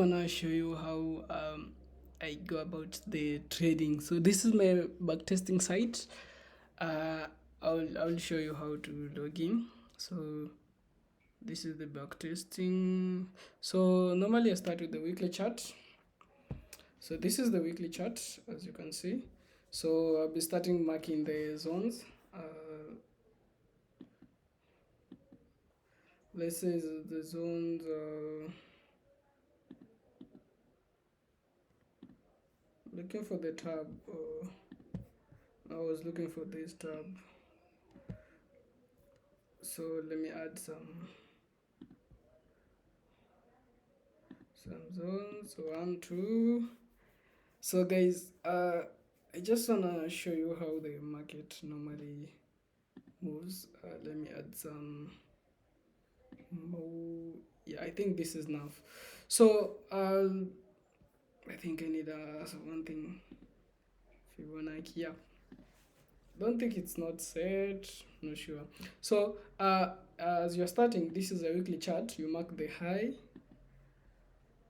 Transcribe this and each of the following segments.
Wanna show you how I go about the trading. So this is my backtesting site. Uh, I'll show you how to log in. So this is the backtesting. So normally I start with the weekly chart. So this is the weekly chart, as you can see. So I'll be starting marking the zones. Let's say the zones. Looking for the tab. I was looking for this tab. So let me add some zones. 1, 2. So guys, I just wanna show you how the market normally moves. Let me add some more. Yeah, I think this is enough. So I think I need one thing. Fibonacci. Yeah, don't think it's not set. Not sure. So as you're starting, this is a weekly chart. You mark the high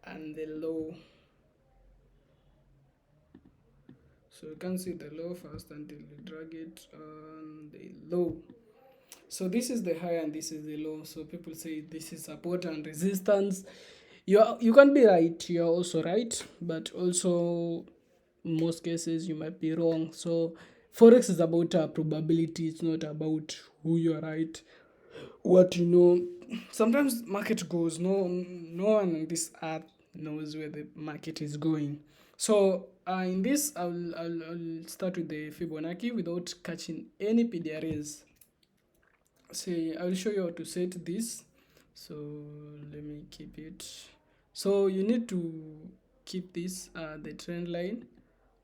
and the low. So you can see the low first until you drag it on the low. So this is the high and this is the low. So people say this is support and resistance. You can be right, you're also right, but also in most cases you might be wrong. So Forex is about probability, it's not about who you're right, what you know. Sometimes market goes, no one on this earth knows where the market is going. So in this I'll start with the Fibonacci without catching any PDRs. Say I'll show you how to set this. So let me keep it. So you need to keep this the trend line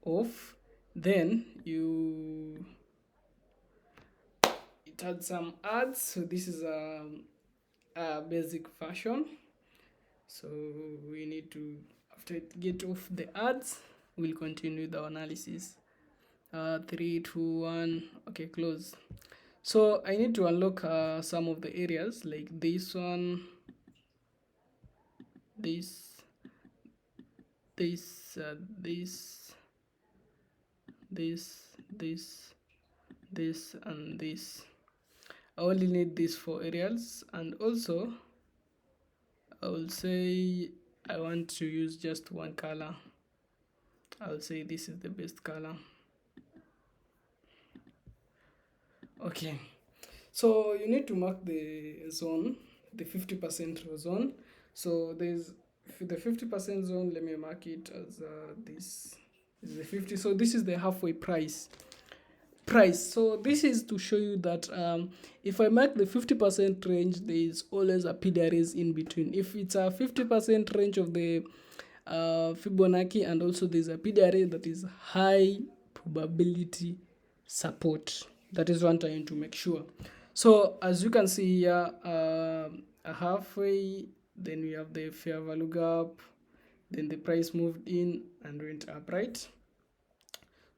off. Then it had some ads. So this is a basic version. So we need to, after get off the ads, we'll continue the analysis. 3, 2, 1. Okay, close. So I need to unlock some of the areas like this one, this, this, and this. I only need these 4 areas, and also I will say I want to use just one color. I'll say this is the best color. Okay, so you need to mark the zone, the 50% zone. So there's the 50% zone. Let me mark it as this is the 50. So this is the halfway price. So this is to show you that if I mark the 50% range, there is always a PDRs in between. If it's a 50% range of the Fibonacci, and also there's a PDRA that is high probability support. That is one time to make sure. So as you can see here, a halfway, then we have the fair value gap, then the price moved in and went up, right?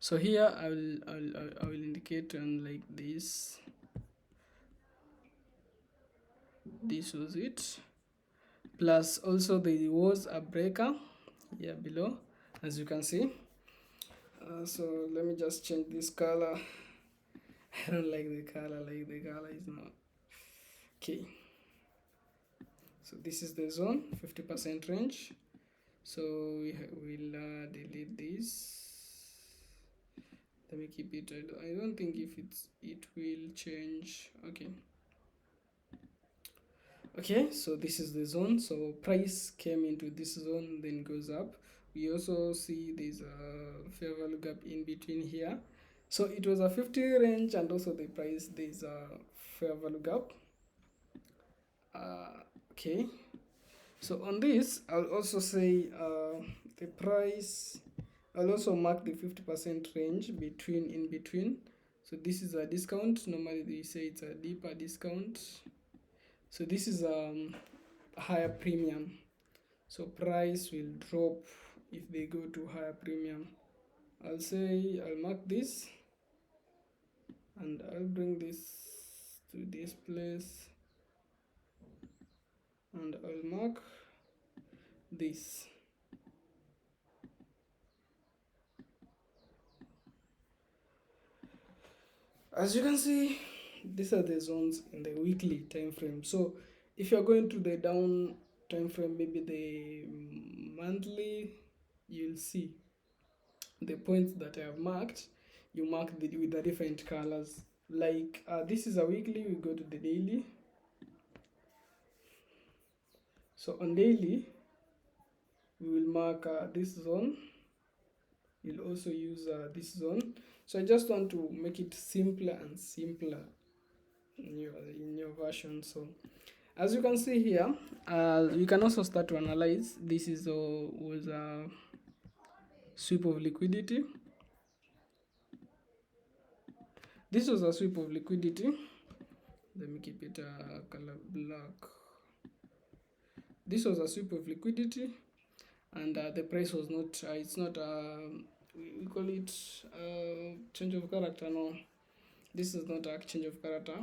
So here I will indicate on like this. This was it. Plus also there was a breaker here below, as you can see. So let me just change this color. I don't like the color, like the color is not okay. So this is the zone, 50% range. So we'll delete this. Let me keep it. I don't think if it will change. Okay, so this is the zone. So price came into this zone, then goes up. We also see there's a fair value gap in between here. So it was a 50 range, and also the price, there's a fair value gap. Okay, so on this I'll also say the price, I'll also mark the 50% range in between. So this is a discount. Normally they say it's a deeper discount. So this is a higher premium. So price will drop if they go to higher premium. I'll say I'll mark this, and I'll bring this to this place, and I'll mark this. As you can see, these are the zones in the weekly time frame. So if you're going to the down time frame, maybe the monthly, you'll see the points that I have marked. You mark with the different colors. Like this is a weekly, we go to the daily. So on daily, we will mark this zone. You'll also use this zone. So I just want to make it simpler and simpler in your version. So as you can see here, you can also start to analyze. This is was a sweep of liquidity. This was a sweep of liquidity. Let me keep it color black. This was a sweep of liquidity, and the price was not. It's not. We call it change of character. No, this is not a change of character.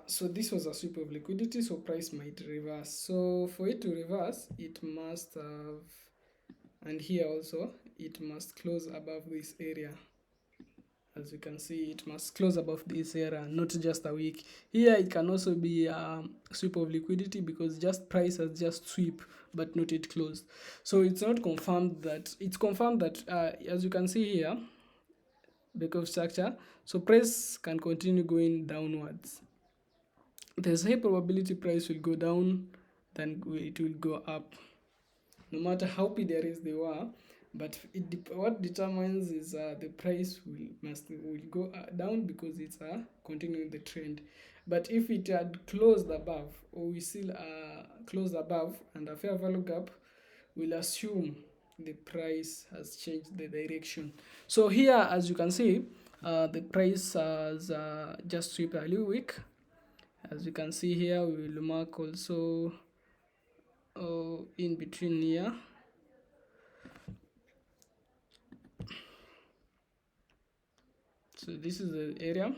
So this was a sweep of liquidity, so price might reverse. So for it to reverse, it must have, and here also, it must close above this area. As you can see, it must close above this area, not just a week. Here it can also be a sweep of liquidity because just price has just sweep, but not it closed. So it's not confirmed that, it's confirmed that as you can see here, the curve structure, so price can continue going downwards. There's high probability price will go down than it will go up, no matter how PDRs they were. But what determines is the price will go down because it's continuing the trend. But if it had closed above, or we still closed above and a fair value gap, we'll assume the price has changed the direction. So here, as you can see, the price has just swept a little weak. As you can see here, we will mark also in between here. So this is the area,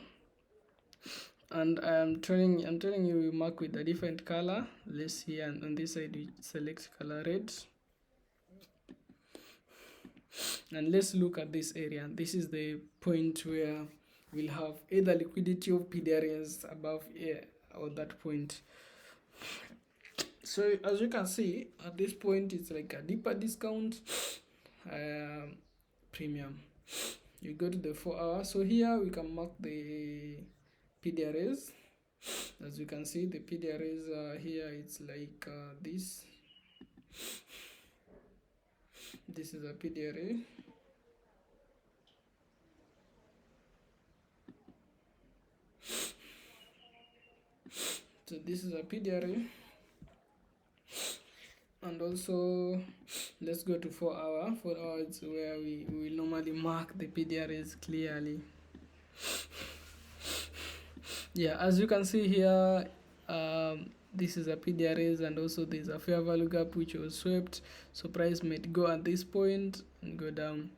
and I'm telling you, we mark with a different color. Let's see, and on this side we select color red, and let's look at this area. This is the point where we'll have either liquidity of PDRs above here or that point. So as you can see, at this point it's like a deeper discount premium. You go to the 4 hour. So here we can mark the PDRs. As you can see, the PDRs here, it's like this. This is a PDRA. So this is a PDRA. And also, let's go to 4 hour. 4 hours where we will normally mark the PDRs clearly. Yeah, as you can see here, this is a PDRs, and also there's a fair value gap which was swept, so price might go at this point and go down.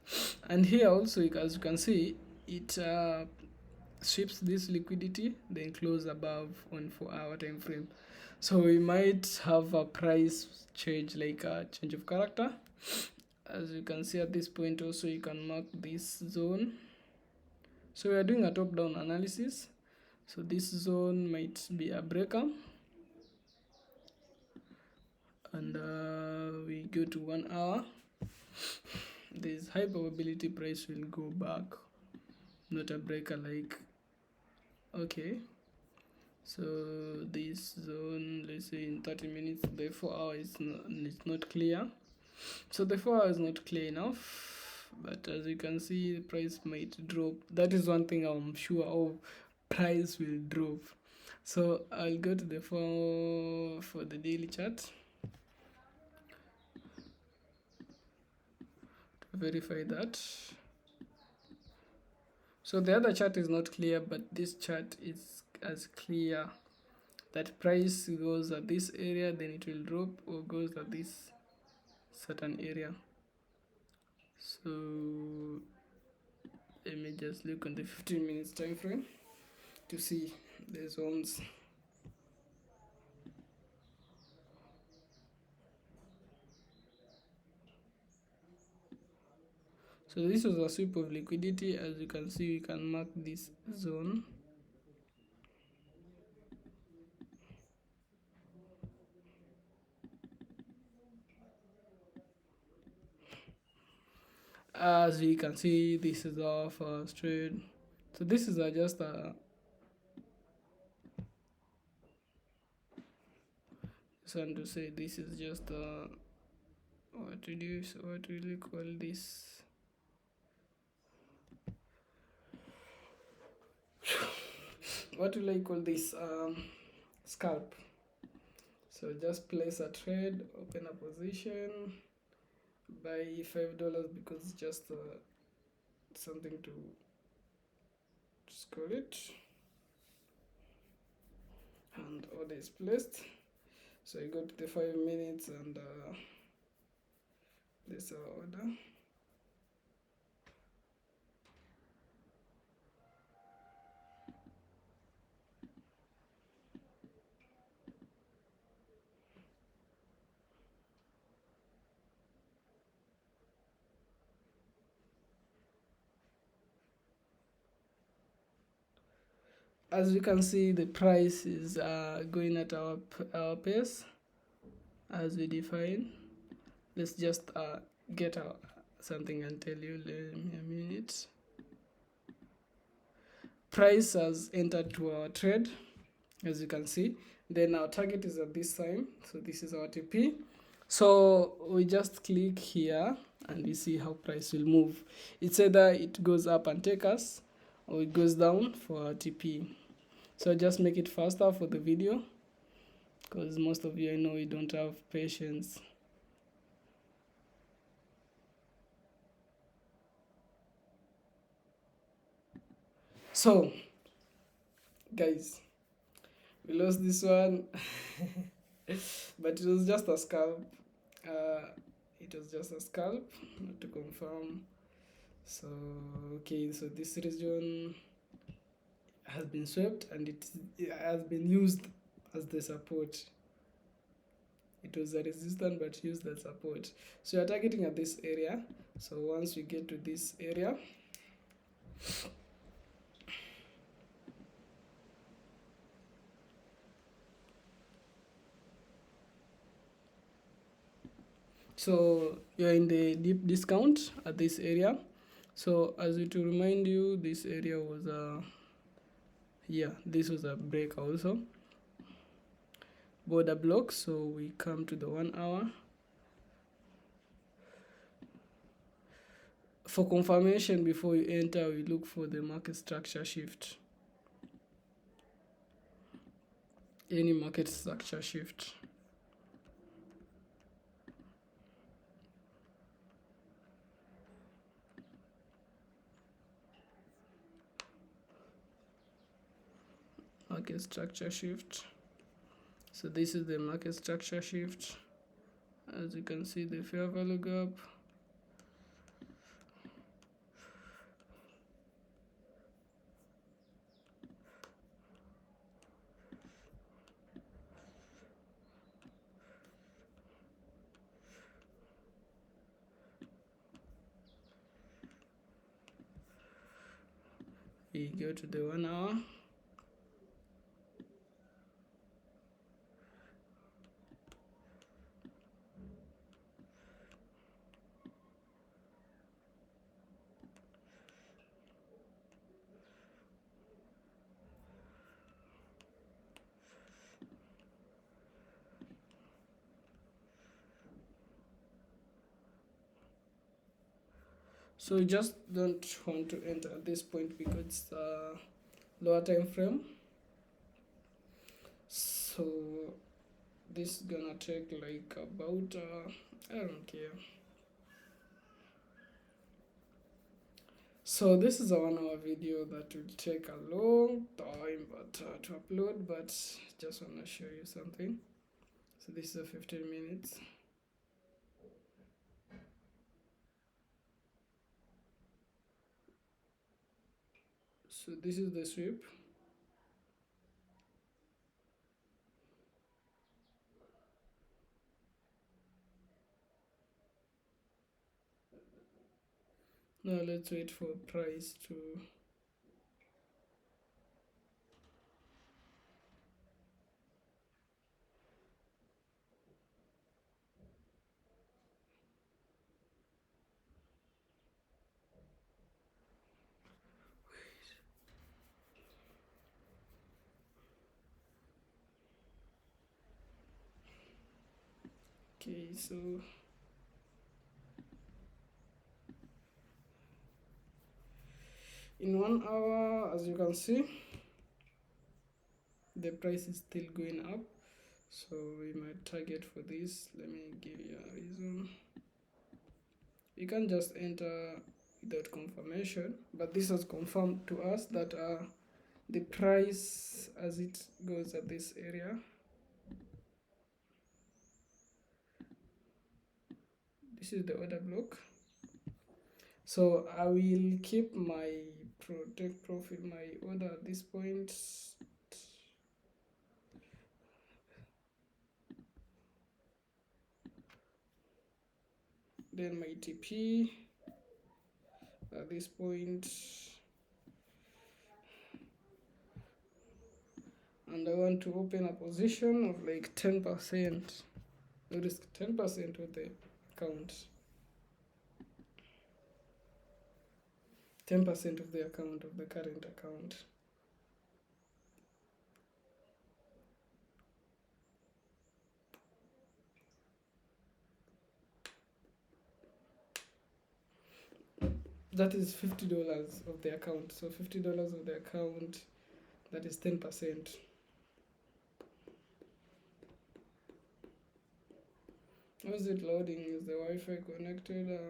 And here also, as you can see, it sweeps this liquidity, then close above on 4 hour time frame. So we might have a price change, like a change of character. As you can see at this point also, you can mark this zone. So we are doing a top-down analysis. So this zone might be a breaker, and we go to 1 hour. There's high probability price will go back, not a breaker, like, okay. So this zone, let's say in 30 minutes, the 4 hour is not clear. So the 4 hour is not clear enough, but as you can see, the price might drop. That is one thing I'm sure of, price will drop. So I'll go to the for the daily chart to verify that. So the other chart is not clear, but this chart is as clear. That price goes at this area, then it will drop, or goes at this certain area. So let me just look on the 15 minutes time frame to see the zones. So this was a sweep of liquidity. As you can see, we can mark this zone. As you can see, this is our first trade. So this is just a just want to say this is just a what will you call this? What will I call this? Scalp. So just place a trade, open a position, buy $5 because it's just something to score it, and order is placed. So you go to the 5 minutes and this order. As you can see, the price is going at our pace as we define. Let's just get something and tell you. Let me a minute. Price has entered to our trade, as you can see. Then our target is at this time. So this is our TP. So we just click here and we see how price will move. It's either it goes up and take us, or it goes down for our TP. So just make it faster for the video, because most of you, I know, you don't have patience. So guys, we lost this one. But it was just a scalp. It was just a scalp, not to confirm. So okay, so this region has been swept and it has been used as the support. It was a resistance but used as support. So you're targeting at this area. So once we get to this area, so you're in the deep discount at this area. So as to remind you, this area was this was a break also, border block. So we come to the 1 hour. For confirmation before you enter, we look for the market structure shift. Any market structure shift. Market structure shift. So this is the market structure shift. As you can see, the fair value gap. We go to the 1 hour. So you just don't want to enter at this point because it's a lower time frame. So this is gonna take like about I don't care. So this is a 1 hour video that will take a long time to upload, but just want to show you something. So this is a 15 minutes. So this is the sweep. Now let's wait for price to okay. So in 1 hour, as you can see, the price is still going up, so we might target for this. Let me give you a reason. You can't just enter without confirmation, but this has confirmed to us that the price as it goes at this area, this is the order block. So I will keep my protect profit, my order at this point. Then my TP at this point, and I want to open a position of like 10%. Notice 10% of the account. 10% of the account, of the current account. That is $50 of the account. So $50 of the account, that is 10%. How's it loading? Is the Wi-Fi connected?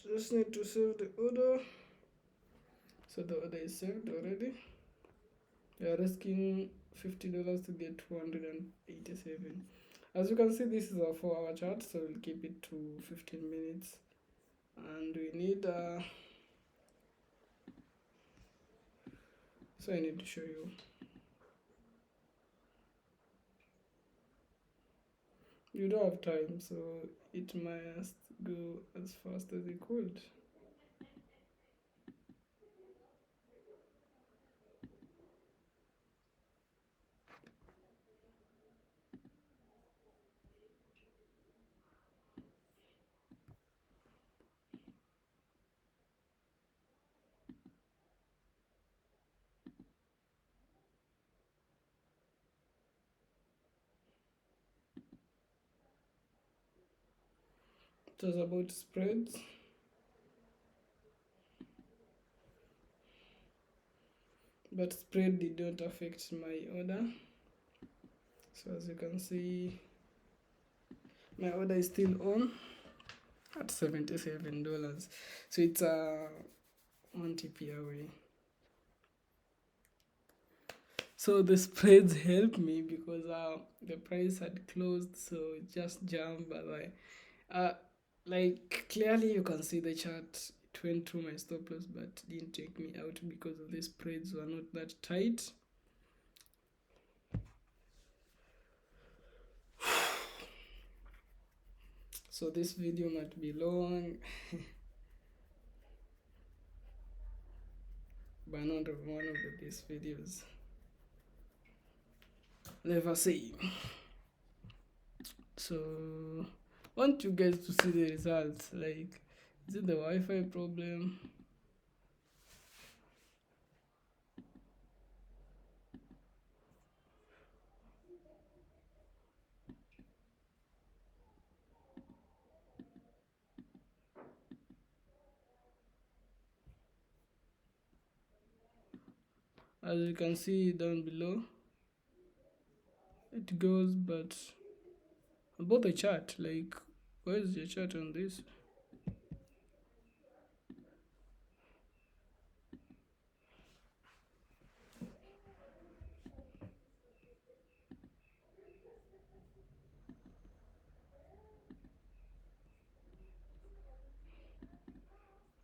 Just need to save the order. So the order is saved already. We are risking $50 to get 287. As you can see, this is a 4-hour chart, so we'll keep it to 15 minutes. And we need so I need to show you. You don't have time, so it must go as fast as it could. It was about spreads. But spread did not affect my order. So as you can see, my order is still on at $77. So it's 1 TP away. So the spreads helped me because the price had closed, so it just jumped. But like clearly you can see the chart. It went through my stop loss, but didn't take me out because the spreads were not that tight. So this video might be long, but not one of these videos. Never say. So want you guys to see the results. Like, is it the Wi-Fi problem? As you can see down below, it goes, but about the chart, like, where is the chart on this?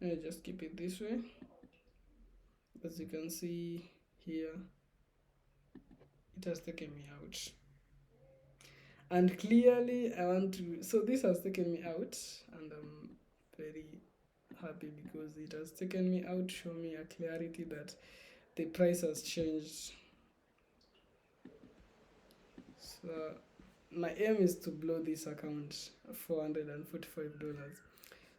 I just keep it this way. As you can see here, it has taken me out. And clearly I want to, so this has taken me out, and I'm very happy because it has taken me out, show me a clarity that the price has changed. So my aim is to blow this account $445.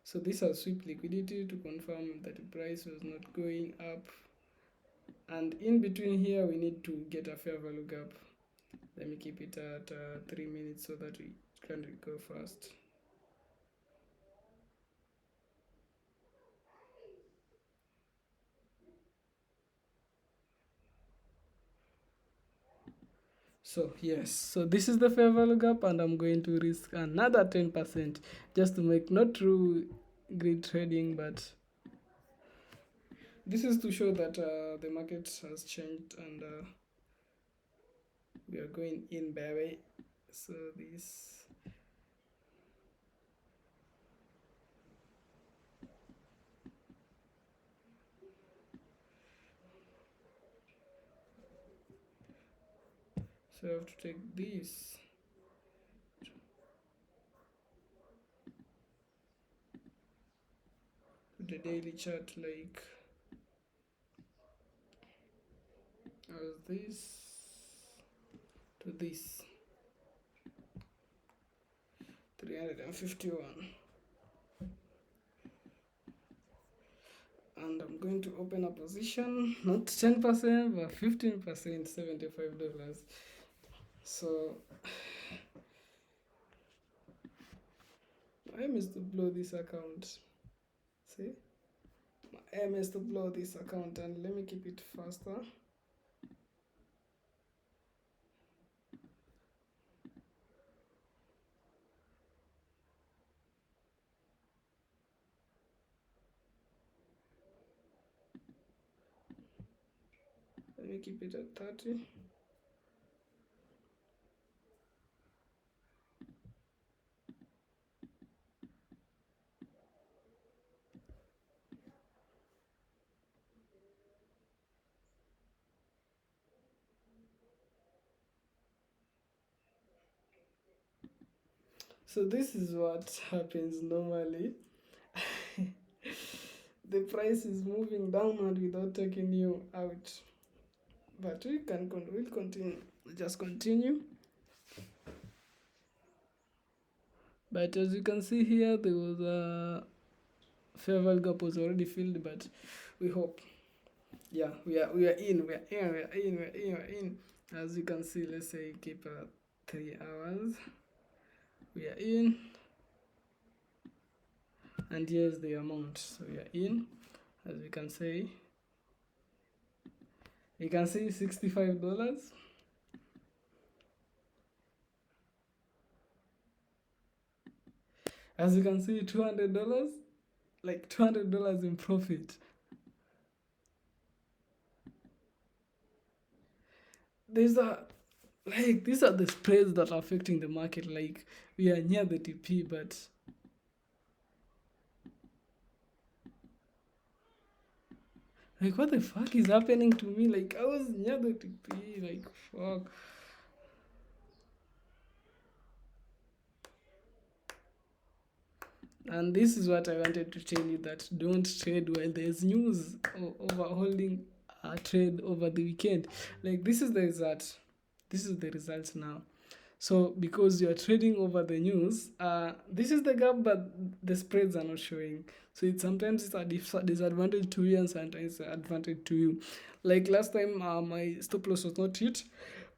So this has sweep liquidity to confirm that the price was not going up, and in between here we need to get a fair value gap. Let me keep it at 3 minutes so that we can go fast. So yes, so this is the fair value gap, and I'm going to risk another 10% just to make not true great trading, but this is to show that the market has changed, and we are going in baby. So this, so I have to take this to the daily chart, like as this to this 351, and I'm going to open a position, not 10% but 15%, $75. So my aim is to blow this account. See, my aim is to blow this account, and let me keep it faster. Let me keep it at 30. So this is what happens normally. The price is moving downward without taking you out. But we'll continue. Just continue. But as you can see here, there was a fair value gap was already filled, but we hope. Yeah, we are in. As you can see, let's say keep 3 hours. We are in, and here's the amount. So we are in, as you can see. You can see $65. As you can see, $200, like $200 in profit. These are the spreads that are affecting the market. Like, we are near the TP, but like, what the fuck is happening to me? Like, I was near the TP, like, fuck. And this is what I wanted to tell you, that don't trade while there's news over holding a trade over the weekend. Like, this is the result. This is the result now. So because you are trading over the news, this is the gap, but the spreads are not showing. So sometimes it's a disadvantage to you, and sometimes an advantage to you. Like last time, my stop loss was not hit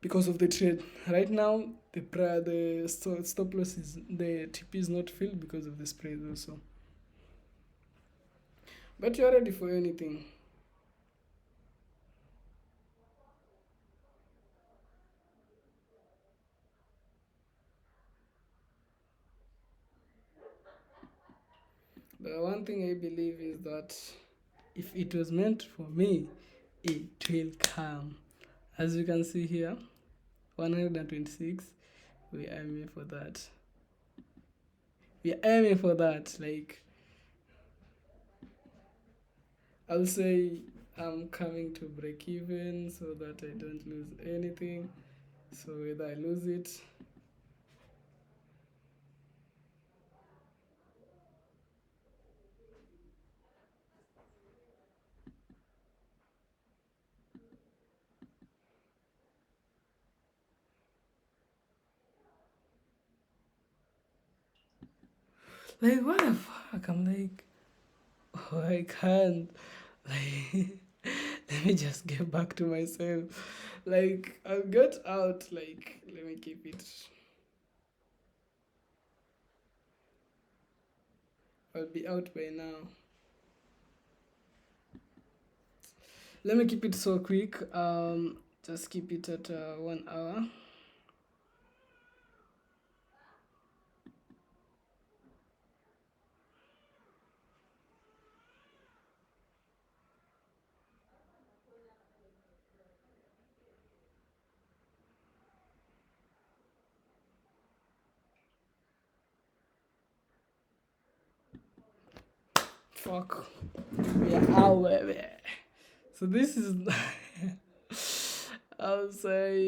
because of the trade. Right now, the stop loss is, the TP is not filled because of the spread also. But you're ready for anything. The one thing I believe is that if it was meant for me, it will come. As you can see here, 126. We are aiming for that. We are aiming for that. Like, I'll say I'm coming to break even so that I don't lose anything. So whether I lose it, like what the fuck? I'm like, oh, I can't. Like, let me just get back to myself. Like, I'll get out. Like, let me keep it. I'll be out by now. Let me keep it so quick. Just keep it at 1 hour. Fuck. We are out, baby. So this is, I'll say.